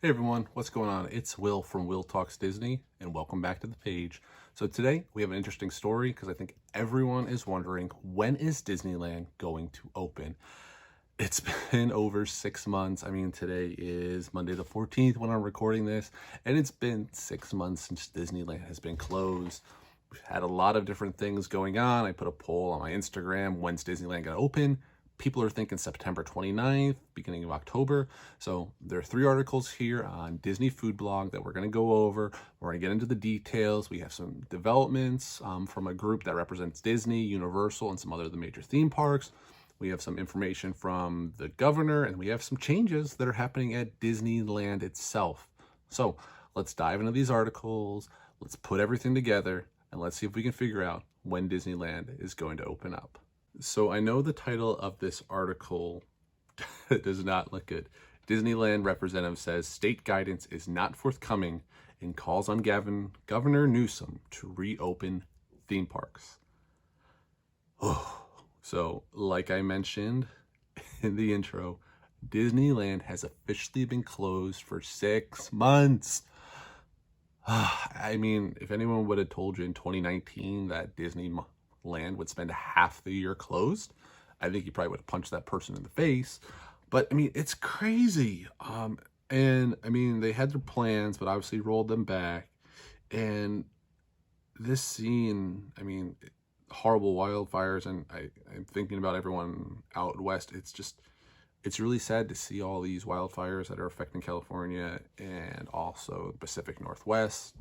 Hey everyone, what's going on? It's Will from Will Talks Disney, and welcome back to the page. So today we have an interesting story because I think everyone is wondering, when is Disneyland going to open? It's been over 6 months. I mean, today is Monday the 14th when I'm recording this, and it's been 6 months since Disneyland has been closed. We've had a lot of different things going on. I put a poll on my Instagram, when's Disneyland going to open? People are thinking September 29th, beginning of October. So there are 3 articles here on Disney Food Blog that we're going to go over. We're going to get into the details. We have some developments from a group that represents Disney, Universal, and some other of the major theme parks. We have some information from the governor, and we have some changes that are happening at Disneyland itself. So let's dive into these articles. Let's put everything together, and let's see if we can figure out when Disneyland is going to open up. So I know the title of this article does not look good. Disneyland representative says state guidance is not forthcoming and calls on Governor Newsom to reopen theme parks. Oh, so like I mentioned in the intro, Disneyland has officially been closed for 6 months. I mean, if anyone would have told you in 2019 that Disneyland would spend half the year closed, I think you probably would have punched that person in the face. But I mean, it's crazy. And I mean, they had their plans, but obviously rolled them back. And this scene, I mean, horrible wildfires, and I'm thinking about everyone out west. It's really sad to see all these wildfires that are affecting California and also the Pacific Northwest.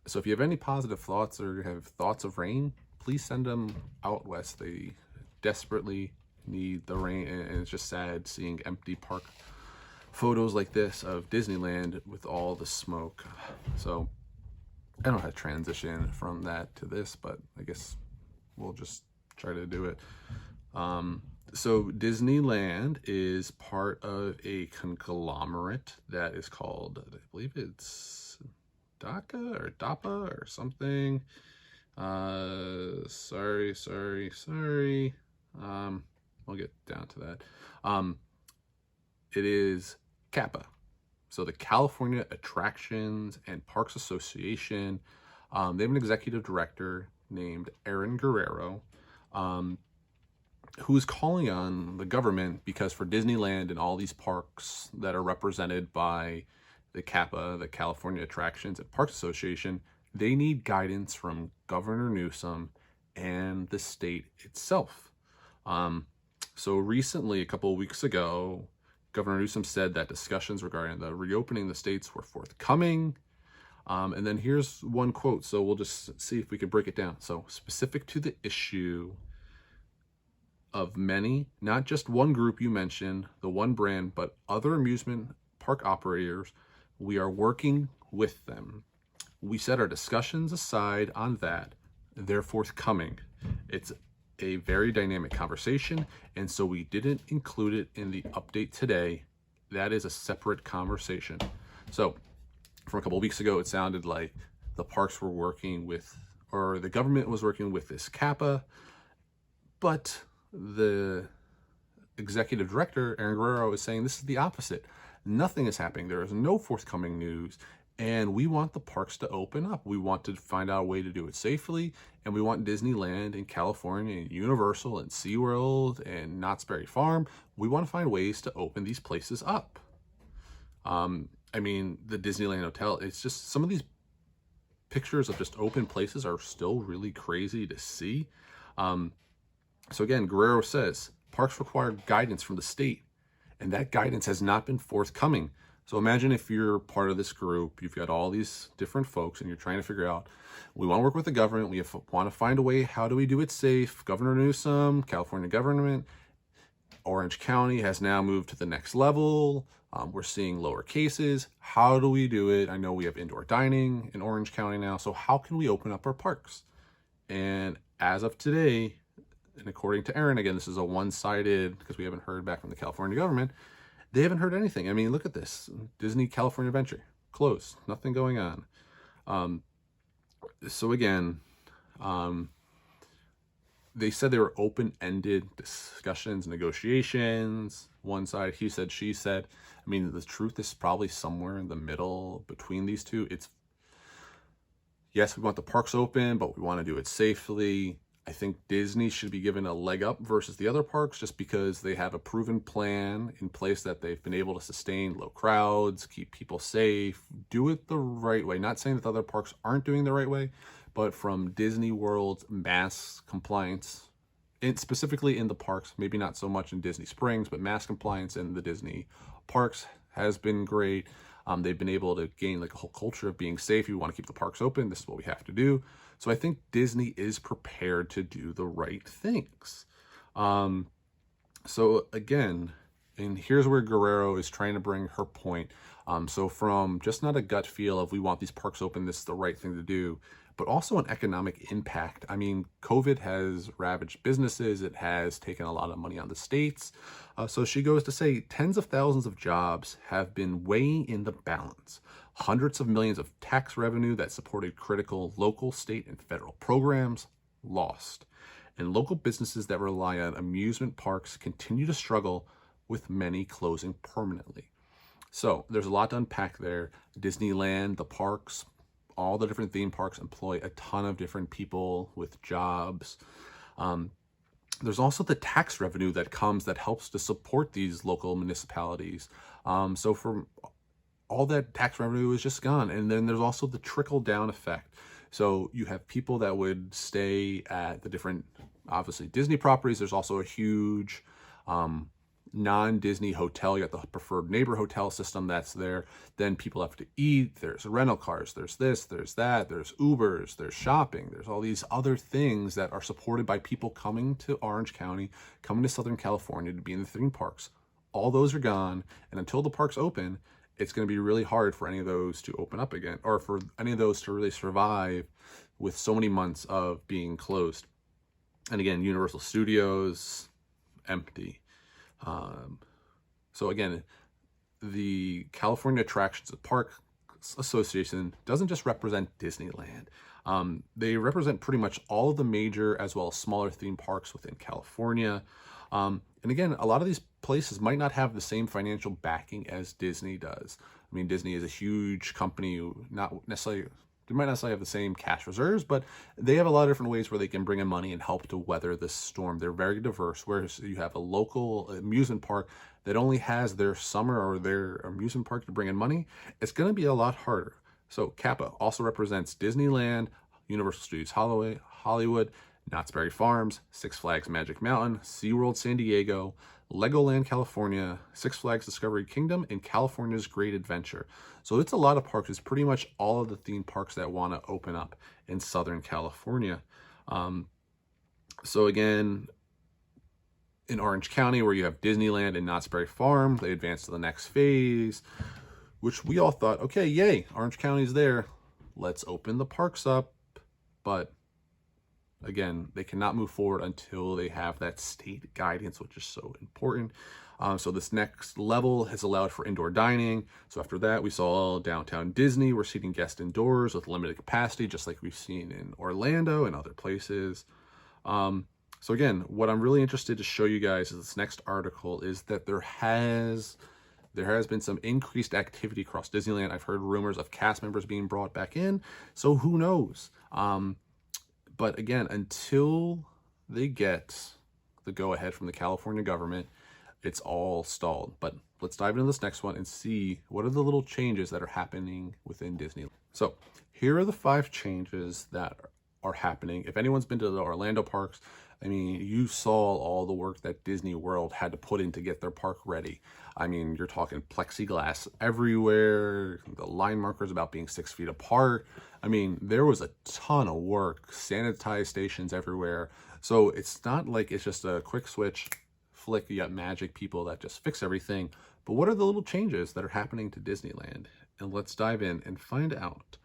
So if you have any positive thoughts or have thoughts of rain, please send them out west. They desperately need the rain, and it's just sad seeing empty park photos like this of Disneyland with all the smoke. So I don't know how to transition from that to this, but I guess we'll just try to do it. So Disneyland is part of a conglomerate that is called, I believe it's DACA or DAPA or something. Sorry. We'll get down to that. It is CAPA. So the California Attractions and Parks Association. They have an executive director named Aaron Guerrero, who is calling on the government because for Disneyland and all these parks that are represented by the CAPA, the California Attractions and Parks Association, they need guidance from Governor Newsom and the state itself. So recently, a couple of weeks ago, Governor Newsom said that discussions regarding the reopening the states were forthcoming. And then here's one quote. So we'll just see if we can break it down. So specific to the issue of many, not just one group you mentioned, the one brand, but other amusement park operators, we are working with them. We set our discussions aside on that. They're forthcoming. It's a very dynamic conversation, and so we didn't include it in the update today. That is a separate conversation. So from a couple of weeks ago, it sounded like the parks were working with, or the government was working with this CAPA, but the executive director, Aaron Guerrero, is saying this is the opposite. Nothing is happening. There is no forthcoming news. And we want the parks to open up. We want to find out a way to do it safely. And we want Disneyland and California and Universal and SeaWorld and Knott's Berry Farm. We want to find ways to open these places up. I mean, the Disneyland Hotel, it's just some of these pictures of just open places are still really crazy to see. So again, Guerrero says, parks require guidance from the state, and that guidance has not been forthcoming. So imagine if you're part of this group, you've got all these different folks, and you're trying to figure out, we want to work with the government, we want to find a way, how do we do it safe? Governor Newsom, California government, Orange County has now moved to the next level. We're seeing lower cases. How do we do it? I know we have indoor dining in Orange County now, so how can we open up our parks? And as of today, and according to Aaron, again, this is a one-sided, because we haven't heard back from the California government, they haven't heard anything. I mean, look at this. Disney California Adventure, closed, nothing going on. So again, they said they were open-ended discussions, negotiations, one side, he said, she said. I mean, the truth is probably somewhere in the middle between these two. It's, yes, we want the parks open, but we want to do it safely. I think Disney should be given a leg up versus the other parks just because they have a proven plan in place that they've been able to sustain low crowds, keep people safe, do it the right way. Not saying that the other parks aren't doing the right way, but from Disney World's mask compliance, specifically in the parks, maybe not so much in Disney Springs, but mask compliance in the Disney parks has been great. They've been able to gain like a whole culture of being safe. You want to keep the parks open, this is what we have to do. So I think Disney is prepared to do the right things. So again, and here's where Guerrero is trying to bring her point. So from just not a gut feel of we want these parks open, this is the right thing to do, but also an economic impact. I mean, COVID has ravaged businesses. It has taken a lot of money on the states. So she goes to say tens of thousands of jobs have been way in the balance. Hundreds of millions of tax revenue that supported critical local, state, and federal programs lost. And local businesses that rely on amusement parks continue to struggle, with many closing permanently. So there's a lot to unpack there. Disneyland, the parks, all the different theme parks employ a ton of different people with jobs. There's also the tax revenue that comes that helps to support these local municipalities. So from all that tax revenue is just gone. And then there's also the trickle down effect. So you have people that would stay at the different, obviously, Disney properties. There's also a huge non-Disney hotel. You got the preferred neighbor hotel system that's there. Then people have to eat. There's rental cars. There's this, there's that. There's Ubers. There's shopping. There's all these other things that are supported by people coming to Orange County, coming to Southern California to be in the theme parks. All those are gone. And until the parks open, it's going to be really hard for any of those to open up again, or for any of those to really survive with so many months of being closed. And again, Universal Studios, empty. So again, the California Attractions and Parks Association doesn't just represent Disneyland. They represent pretty much all of the major as well as smaller theme parks within California. And again, a lot of these places might not have the same financial backing as Disney does. I mean, Disney is a huge company, not necessarily, they might not necessarily have the same cash reserves, but they have a lot of different ways where they can bring in money and help to weather this storm. They're very diverse, whereas you have a local amusement park that only has their summer or their amusement park to bring in money. It's going to be a lot harder. So Kappa also represents Disneyland, Universal Studios Hollywood, Knott's Berry Farms, Six Flags Magic Mountain, SeaWorld San Diego, Legoland California, Six Flags Discovery Kingdom, and California's Great Adventure. So it's a lot of parks. It's pretty much all of the theme parks that want to open up in Southern California. So again, in Orange County, where you have Disneyland and Knott's Berry Farm, they advance to the next phase, which we all thought, okay, yay, Orange County's there. Let's open the parks up. But again, they cannot move forward until they have that state guidance, which is so important. So this next level has allowed for indoor dining. So after that, we saw Downtown Disney. We're seating guests indoors with limited capacity, just like we've seen in Orlando and other places. So again, what I'm really interested to show you guys is this next article is that there has been some increased activity across Disneyland. I've heard rumors of cast members being brought back in. So who knows? But again, until they get the go-ahead from the California government, it's all stalled. But let's dive into this next one and see what are the little changes that are happening within Disneyland. So here are the 5 changes that are happening. If anyone's been to the Orlando parks, I mean, you saw all the work that Disney World had to put in to get their park ready. I mean, you're talking plexiglass everywhere, the line markers about being 6 feet apart. I mean, there was a ton of work, sanitized stations everywhere. So it's not like it's just a quick switch, flick, you got magic people that just fix everything. But what are the little changes that are happening to Disneyland? And let's dive in and find out.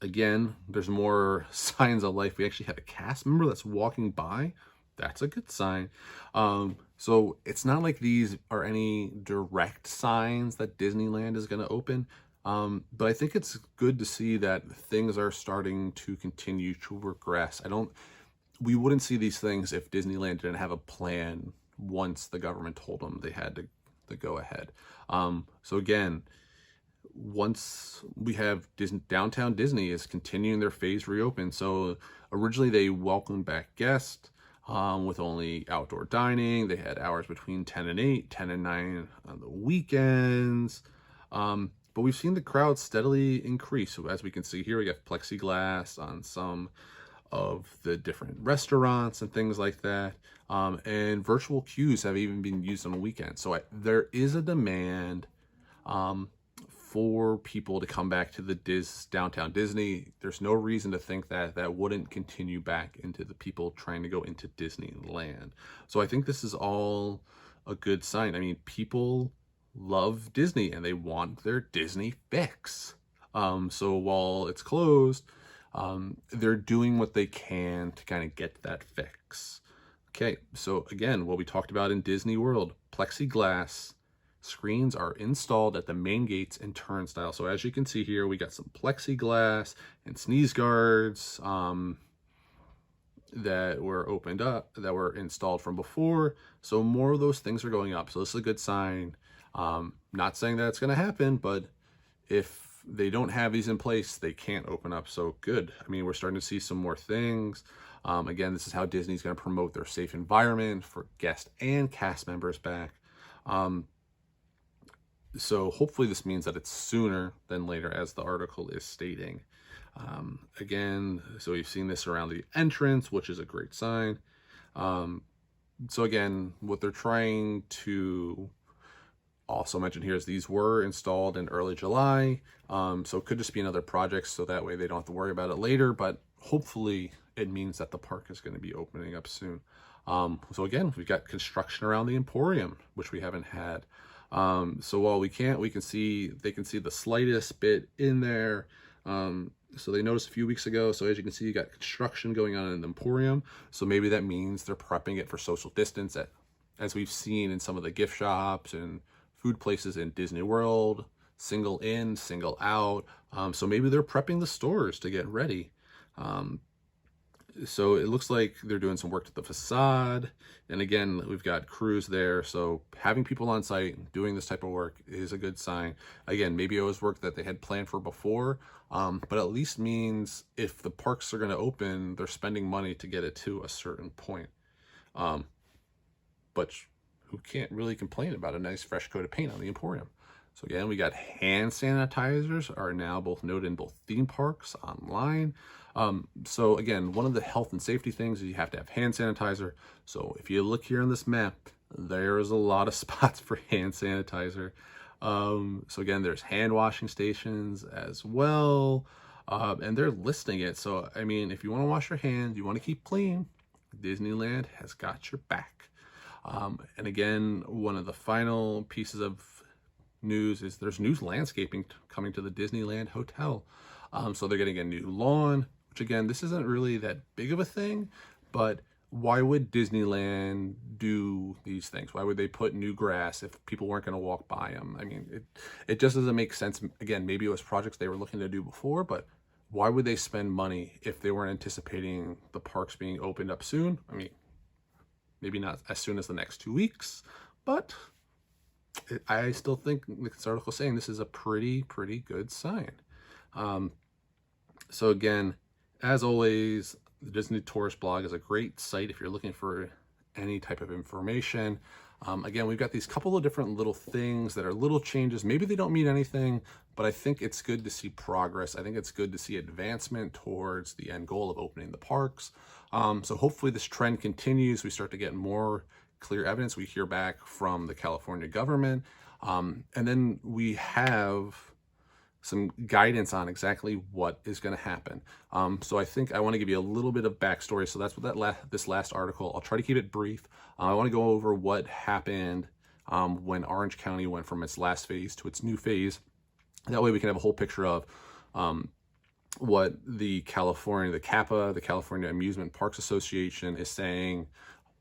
Again, there's more signs of life. We actually had a cast member that's walking by. That's a good sign. So it's not like these are any direct signs that Disneyland is going to open. But I think it's good to see that things are starting to continue to progress. We wouldn't see these things if Disneyland didn't have a plan once the government told them they had to the go ahead. So again, once we have downtown Disney is continuing their phase reopen. So originally they welcomed back guests with only outdoor dining. They had hours between 10 and 8, 10 and 9 on the weekends. But we've seen the crowd steadily increase. So as we can see here, we got plexiglass on some of the different restaurants and things like that. And virtual queues have even been used on the weekend. So there is a demand for people to come back to the downtown Disney. There's no reason to think that that wouldn't continue back into the people trying to go into Disneyland. So I think this is all a good sign. I mean, people love Disney and they want their Disney fix. So while it's closed, they're doing what they can to kind of get that fix. Okay, so again, what we talked about in Disney World, plexiglass screens are installed at the main gates and turnstile. So as you can see here, we got some plexiglass and sneeze guards that were opened up, that were installed from before. So more of those things are going up. So this is a good sign. Not saying that it's going to happen, but if they don't have these in place, they can't open up. So good. I mean, we're starting to see some more things. Again, this is how Disney's going to promote their safe environment for guests and cast members back. So hopefully this means that it's sooner than later, as the article is stating. Again, so we've seen this around the entrance, which is a great sign. So again, what they're trying to also mention here is these were installed in early July. So it could just be another project, so that way they don't have to worry about it later, but hopefully it means that the park is going to be opening up soon. So again, we've got construction around the Emporium, which we haven't had. So while they can see the slightest bit in there. So they noticed a few weeks ago. So as you can see, you got construction going on in the Emporium. So maybe that means they're prepping it for social distance, as we've seen in some of the gift shops and food places in Disney World, single in, single out. So maybe they're prepping the stores to get ready. So it looks like they're doing some work to the facade. And again, we've got crews there. So having people on site doing this type of work is a good sign. Again, maybe it was work that they had planned for before, but at least means if the parks are going to open, they're spending money to get it to a certain point. But who can't really complain about a nice fresh coat of paint on the Emporium? So again, we got hand sanitizers are now both noted in both theme parks, online. So again, one of the health and safety things is you have to have hand sanitizer. So if you look here on this map, there's a lot of spots for hand sanitizer. So again, there's hand washing stations as well. And they're listing it. So, I mean, if you want to wash your hands, you want to keep clean, Disneyland has got your back. And again, one of the final pieces of news is there's new landscaping coming to the Disneyland Hotel. So they're getting a new lawn, which again, this isn't really that big of a thing, but why would Disneyland do these things? Why would they put new grass if people weren't going to walk by them? I mean, it just doesn't make sense. Again, maybe it was projects they were looking to do before, but why would they spend money if they weren't anticipating the parks being opened up soon? I mean, maybe not as soon as the next 2 weeks, but I still think this article is saying this is a pretty good sign. So again, as always, the Disney Tourist blog is a great site if you're looking for any type of information. Again, we've got these couple of different little things that are little changes. Maybe they don't mean anything, but I think it's good to see progress. I think it's good to see advancement towards the end goal of opening the parks. So hopefully this trend continues. We start to get more clear evidence. We hear back from the California government. And then we have some guidance on exactly what is going to happen. So I think I want to give you a little bit of backstory. So that's what this last article, I'll try to keep it brief. I want to go over what happened when Orange County went from its last phase to its new phase. That way we can have a whole picture of what the CAPA, the California Amusement Parks Association, is saying.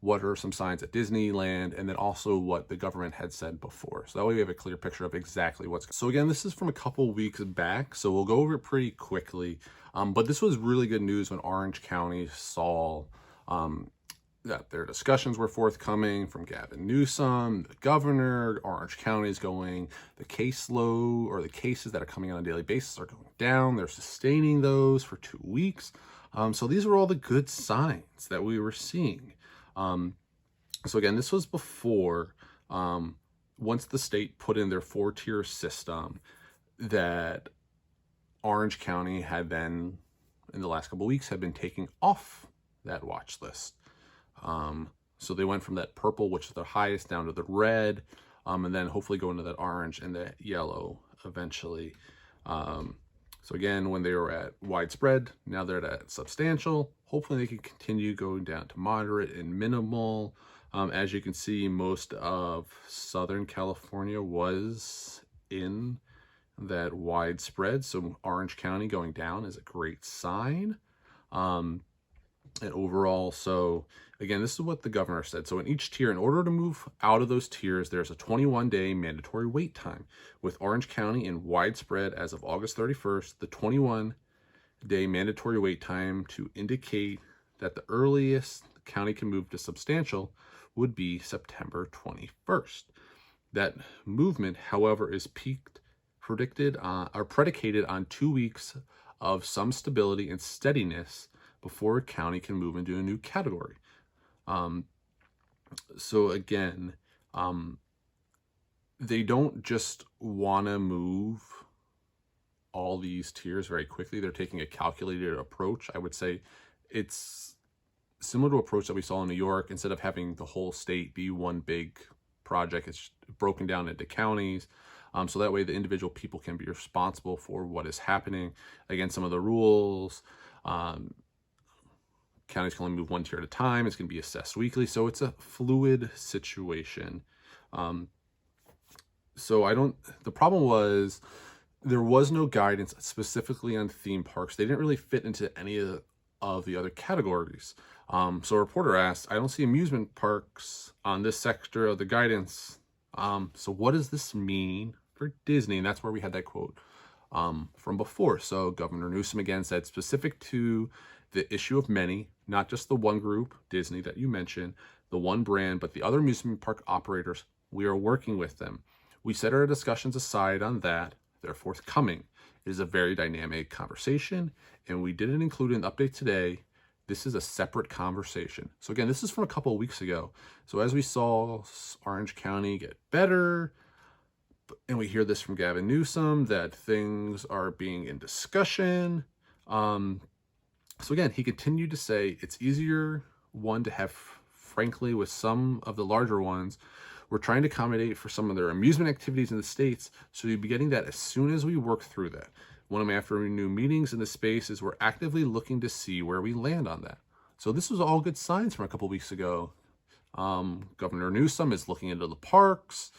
What are some signs at Disneyland, and then also what the government had said before. So that way we have a clear picture of exactly what's. So again, this is from a couple weeks back, so we'll go over it pretty quickly. But this was really good news when Orange County saw that their discussions were forthcoming from Gavin Newsom, the governor. Orange County is going, the caseload or the cases that are coming on a daily basis are going down. They're sustaining those for 2 weeks. So these were all the good signs that we were seeing. So again, this was before, once the state put in their 4-tier system, that Orange County had then, in the last couple of weeks, had been taking off that watch list. So they went from that purple, which is the highest, down to the red, and then hopefully go into that orange and that yellow eventually. So again, when they were at widespread, now they're at substantial. Hopefully they can continue going down to moderate and minimal. As you can see, most of Southern California was in that widespread. So Orange County going down is a great sign. And overall, so again, this is what the governor said. So in each tier, in order to move out of those tiers, there's a 21-day mandatory wait time. With Orange County in widespread as of August 31st, the 21-day mandatory wait time to indicate that the earliest the county can move to substantial would be September 21st. That movement, however, is predicated on 2 weeks of some stability and steadiness before a county can move into a new category. So again, they don't just want to move all these tiers very quickly. They're taking a calculated approach. I would say it's similar to an approach that we saw in New York. Instead of having the whole state be one big project, it's broken down into counties. So that way the individual people can be responsible for what is happening. Again, some of the rules, counties can only move 1 tier at a time. It's going to be assessed weekly. So it's a fluid situation. The problem was there was no guidance specifically on theme parks. They didn't really fit into any of the other categories. So a reporter asked, I don't see amusement parks on this sector of the guidance. So what does this mean for Disney? And that's where we had that quote from before. So Governor Newsom again said, specific to the issue of many, not just the one group, Disney, that you mentioned, the one brand, but the other amusement park operators, we are working with them. We set our discussions aside on that. They're forthcoming. It is a very dynamic conversation, and we didn't include an update today. This is a separate conversation. So again, this is from a couple of weeks ago. So as we saw Orange County get better, and we hear this from Gavin Newsom, that things are being in discussion. So again, he continued to say it's easier, one, to have, frankly, with some of the larger ones, we're trying to accommodate for some of their amusement activities in the States. So you'll be getting that as soon as we work through that. One of my afternoon meetings in the space is we're actively looking to see where we land on that. So this was all good signs from a couple of weeks ago. Governor Newsom is looking into the parks.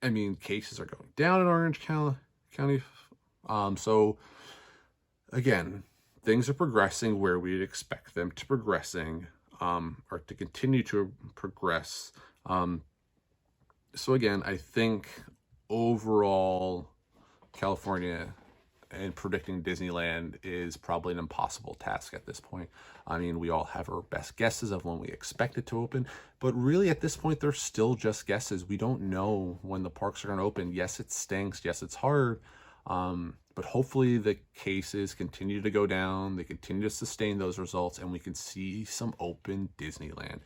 I mean, cases are going down in Orange County. So again, things are progressing where we'd expect them to progressing, or to continue to progress. So again, I think overall California and predicting Disneyland is probably an impossible task at this point. I mean, we all have our best guesses of when we expect it to open, but really at this point, they're still just guesses. We don't know when the parks are going to open. Yes, it stinks. Yes, it's hard. But hopefully the cases continue to go down. They continue to sustain those results, and we can see some open Disneyland.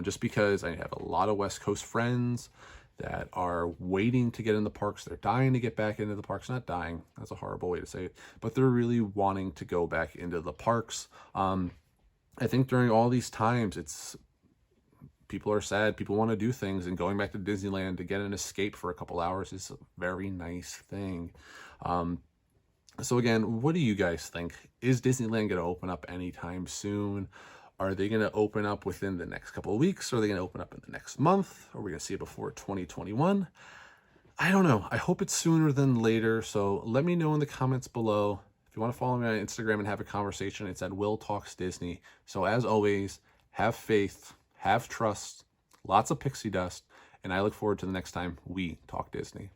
Just because I have a lot of West Coast friends that are waiting to get in the parks. They're dying to get back into the parks. Not dying. That's a horrible way to say it. But they're really wanting to go back into the parks. I think during all these times, people are sad. People want to do things. And going back to Disneyland to get an escape for a couple hours is a very nice thing. So again, what do you guys think? Is Disneyland going to open up anytime soon? Are they going to open up within the next couple of weeks? Or are they going to open up in the next month? Are we going to see it before 2021? I don't know. I hope it's sooner than later. So let me know in the comments below. If you want to follow me on Instagram and have a conversation, it's at Will Talks Disney. So as always, have faith, have trust, lots of pixie dust, and I look forward to the next time we talk Disney.